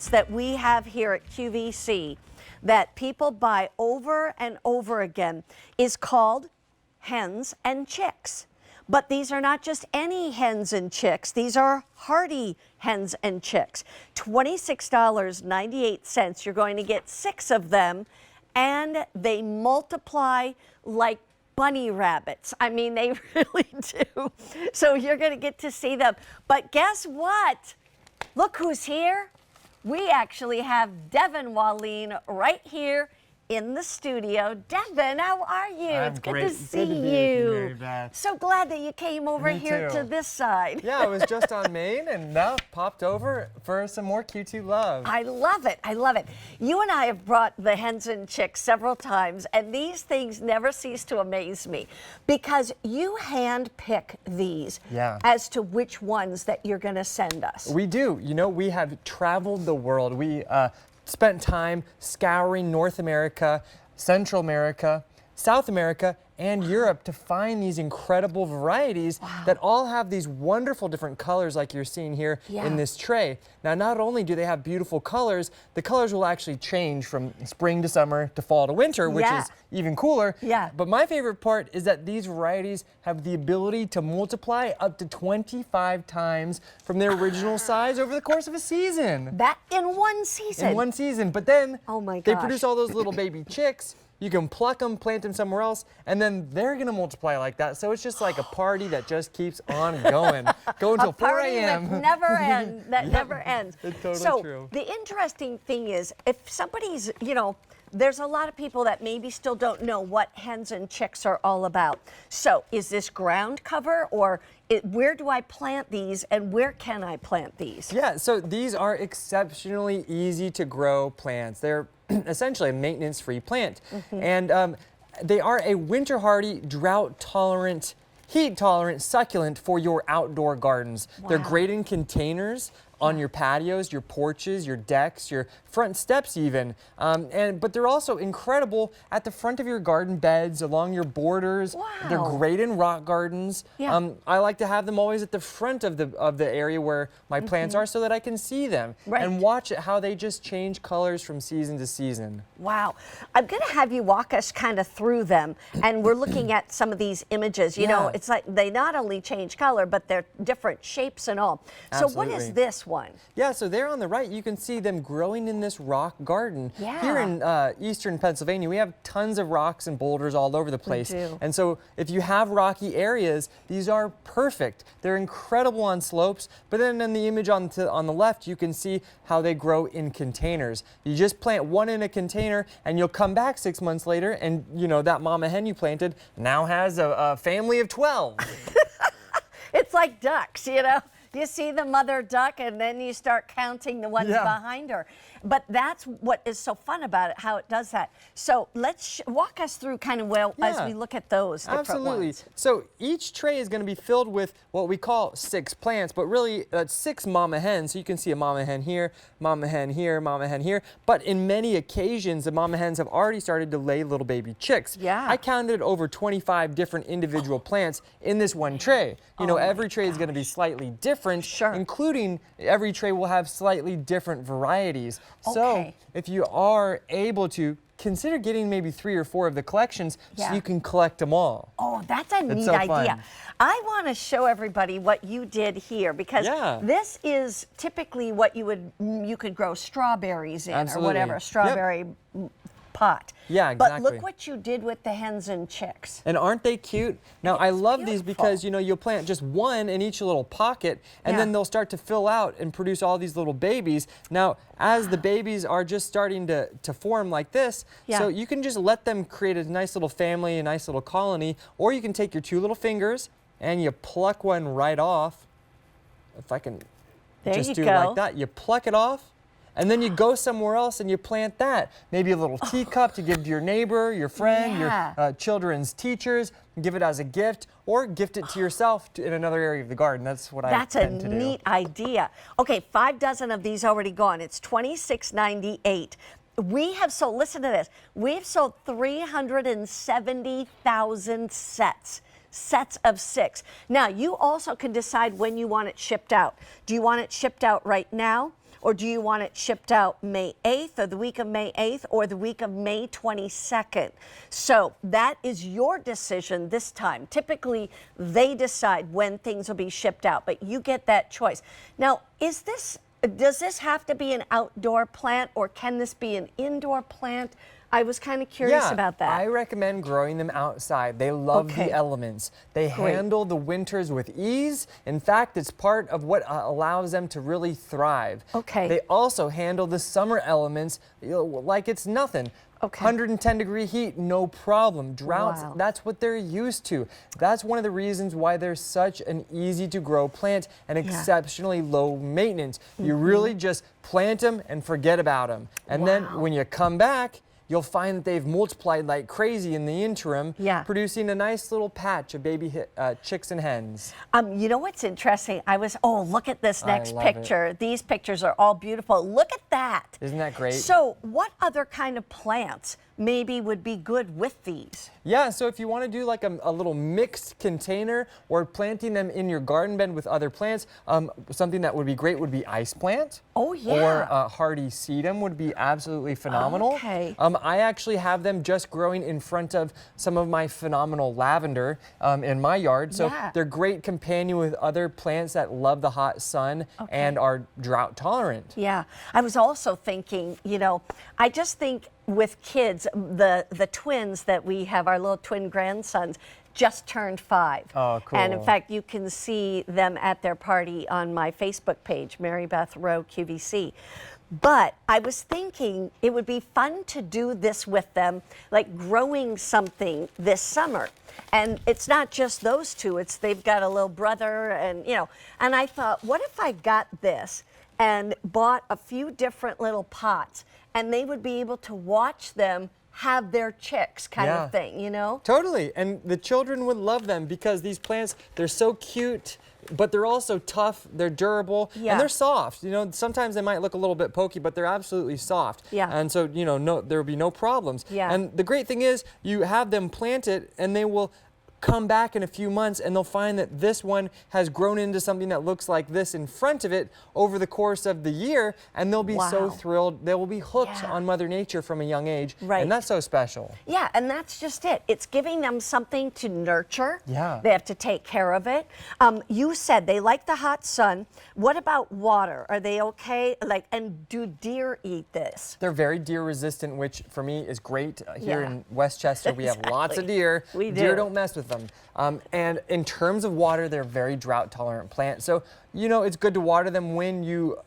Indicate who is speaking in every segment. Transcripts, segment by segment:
Speaker 1: that we have here at QVC that people buy over and over again is called hens and chicks. But these are not just any hens and chicks. These are hardy hens and chicks. $26.98. You're going to get 6 of them, and they multiply like bunny rabbits. I mean, they really do. So you're going to get to see them. But guess what? Look who's here. We actually have Devin Wallin right here in the studio. Devin, how are you?
Speaker 2: It's
Speaker 1: good
Speaker 2: great.
Speaker 1: to see
Speaker 2: Good to be
Speaker 1: you.
Speaker 2: with you, Beth.
Speaker 1: So glad that you came over
Speaker 2: Me
Speaker 1: here
Speaker 2: too.
Speaker 1: to this side.
Speaker 2: Yeah, I was just on Maine and now popped over for some more Q2 love.
Speaker 1: I love it. I love it. You and I have brought the hens and chicks several times, and these things never cease to amaze me because you hand pick these as to which ones that you're going to send us.
Speaker 2: We do. You know, we have traveled the world. We spent time scouring North America, Central America, South America, and Europe to find these incredible varieties that all have these wonderful different colors like you're seeing here in this tray. Now, not only do they have beautiful colors, the colors will actually change from spring to summer to fall to winter, which is even cooler. But my favorite part is that these varieties have the ability to multiply up to 25 times from their original size over the course of a season.
Speaker 1: That in one season?
Speaker 2: In one season. But then they
Speaker 1: gosh.
Speaker 2: produce all those little baby chicks. You can pluck them, plant them somewhere else, and then they're going to multiply like that. So it's just like a party that just keeps on going. Go until 4 a.m.
Speaker 1: That never ends. That never ends.
Speaker 2: It's totally true.
Speaker 1: The interesting thing is, if somebody's, you know, there's a lot of people that maybe still don't know what hens and chicks are all about. So is this ground cover, or where do I plant these, and where can I plant these?
Speaker 2: Yeah, so these are exceptionally easy to grow plants. They're essentially a maintenance-free plant. And they are a winter-hardy, drought-tolerant, heat-tolerant succulent for your outdoor gardens. They're great in containers, on your patios, your porches, your decks, your front steps even. But they're also incredible at the front of your garden beds, along your borders. They're great in rock gardens. I like to have them always at the front of the area where my plants are so that I can see them and watch how they just change colors from season to season.
Speaker 1: Wow. I'm going to have you walk us kind of through them, and we're looking at some of these images. You know, it's like they not only change color, but they're different shapes and all. So what is this one?
Speaker 2: Yeah, so there on the right, you can see them growing in this rock garden. Here in eastern Pennsylvania, we have tons of rocks and boulders all over the place. And so if you have rocky areas, these are perfect. They're incredible on slopes, but then in the image on the left, you can see how they grow in containers. You just plant one in a container, and you'll come back 6 months later, and you know that mama hen you planted now has a family of 12.
Speaker 1: It's like ducks, you know? You see the mother duck, and then you start counting the ones behind her. But that's what is so fun about it, how it does that. So let's walk us through kind of as we look at those different ones.
Speaker 2: So each tray is going to be filled with what we call 6 plants, but really 6 mama hens. So you can see a mama hen here, mama hen here, mama hen here. But in many occasions, the mama hens have already started to lay little baby chicks. I counted over 25 different individual plants in this one tray. You know, every tray is going to be slightly different, including every tray will have slightly different varieties. So if you are able to, consider getting maybe 3 or 4 of the collections so you can collect them all.
Speaker 1: Oh, that's a neat idea. I want to show everybody what you did here, because this is typically what you could grow strawberries in or whatever, strawberry pot.
Speaker 2: Yeah, exactly.
Speaker 1: But look what you did with the hens and chicks.
Speaker 2: And aren't they cute? Now, I love these because, you know, you'll plant just one in each little pocket, and then they'll start to fill out and produce all these little babies. Now, as the babies are just starting to form like this, so you can just let them create a nice little family, a nice little colony, or you can take your 2 little fingers and you pluck one right off. If I can just do it like that. You pluck it off. And then you go somewhere else and you plant that. Maybe a little teacup to give to your neighbor, your friend, your children's teachers, give it as a gift, or gift it to yourself in another area of the garden. That's what I tend to do.
Speaker 1: That's a neat idea. Okay, 5 dozen of these already gone. It's $26.98. We have sold, listen to this, we've sold 370,000 sets of 6. Now, you also can decide when you want it shipped out. Do you want it shipped out right now? or do you want it shipped out May 8th or the week of May 8th or the week of May 22nd? So that is your decision this time. Typically, they decide when things will be shipped out, but you get that choice. Now, does this have to be an outdoor plant, or can this be an indoor plant? I was kind of curious about that.
Speaker 2: I recommend growing them outside. They love the elements. They handle the winters with ease. In fact, it's part of what allows them to really thrive.
Speaker 1: Okay.
Speaker 2: They also handle the summer elements like it's nothing. 110-degree heat, no problem. Droughts, that's what they're used to. That's one of the reasons why they're such an easy-to-grow plant and exceptionally low maintenance. You really just plant them and forget about them. And then when you come back, you'll find that they've multiplied like crazy in the interim, producing a nice little patch of baby chicks and hens.
Speaker 1: You know what's interesting? Look at this next picture. These pictures are all beautiful. Look at that.
Speaker 2: Isn't that great?
Speaker 1: So what other kind of plants maybe would be good with these?
Speaker 2: Yeah, so if you want to do like a little mixed container or planting them in your garden bed with other plants, something that would be great would be ice plant.
Speaker 1: Oh, yeah.
Speaker 2: Or hardy sedum would be absolutely phenomenal.
Speaker 1: Okay.
Speaker 2: I actually have them just growing in front of some of my phenomenal lavender in my yard. So they're great companion with other plants that love the hot sun and are drought tolerant.
Speaker 1: Yeah, I was also thinking, I just think with kids, the twins that we have, our little twin grandsons, just turned 5.
Speaker 2: Oh, cool.
Speaker 1: And in fact, you can see them at their party on my Facebook page, Mary Beth Rowe QVC. But I was thinking it would be fun to do this with them, like growing something this summer. And it's not just those two, they've got a little brother and, and I thought, what if I got this and bought a few different little pots, and they would be able to watch them have their chicks kind of thing,
Speaker 2: Totally, and the children would love them because these plants, they're so cute, but they're also tough, they're durable, and they're soft. Sometimes they might look a little bit pokey, but they're absolutely soft.
Speaker 1: Yeah.
Speaker 2: And so, there will be no problems.
Speaker 1: Yeah.
Speaker 2: And the great thing is you have them planted and they will come back in a few months and they'll find that this one has grown into something that looks like this in front of it over the course of the year, and they'll be so thrilled. They will be hooked on Mother Nature from a young age, and that's so special.
Speaker 1: Yeah, and that's just it. It's giving them something to nurture.
Speaker 2: Yeah.
Speaker 1: They have to take care of it. You said they like the hot sun. What about water? Are they okay? And do deer eat this?
Speaker 2: They're very deer resistant, which for me is great. Here in Westchester, we have lots of deer.
Speaker 1: We do.
Speaker 2: Deer don't mess with them. And in terms of water, they're very drought tolerant plants. So, it's good to water them when you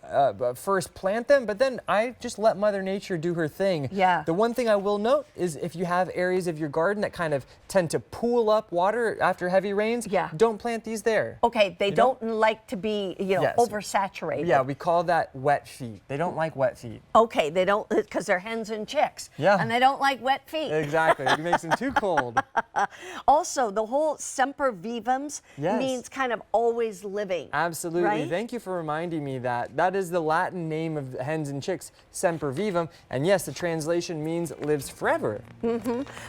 Speaker 2: first plant them, but then I just let Mother Nature do her thing.
Speaker 1: Yeah.
Speaker 2: The one thing I will note is if you have areas of your garden that kind of tend to pool up water after heavy rains, don't plant these there.
Speaker 1: Okay, they don't like to be, oversaturated.
Speaker 2: Yeah, we call that wet feet. They don't like wet feet.
Speaker 1: Okay, they don't, because they're hens and chicks.
Speaker 2: Yeah.
Speaker 1: And they don't like wet feet.
Speaker 2: Exactly, it makes them too cold.
Speaker 1: Also, the whole Sempervivums means kind of always living.
Speaker 2: Absolutely.
Speaker 1: Right?
Speaker 2: Thank you for reminding me that. That is the Latin name of hens and chicks, Sempervivum. And yes, the translation means lives forever.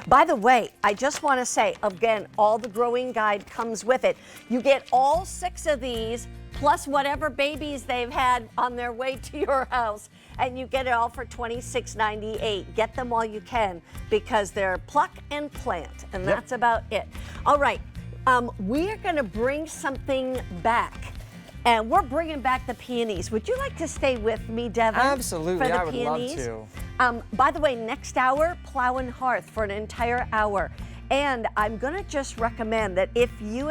Speaker 1: By the way, I just want to say, again, all the growing guide comes with it. You get all 6 of these, plus whatever babies they've had on their way to your house, and you get it all for $26.98. Get them while you can, because they're pluck and plant, and that's about it. All right, we are going to bring something back. And we're bringing back the peonies. Would you like to stay with me, Devin?
Speaker 2: Absolutely,
Speaker 1: for the
Speaker 2: I would
Speaker 1: peonies?
Speaker 2: love to.
Speaker 1: By the way, next hour, Plow and Hearth for an entire hour. And I'm going to just recommend that if you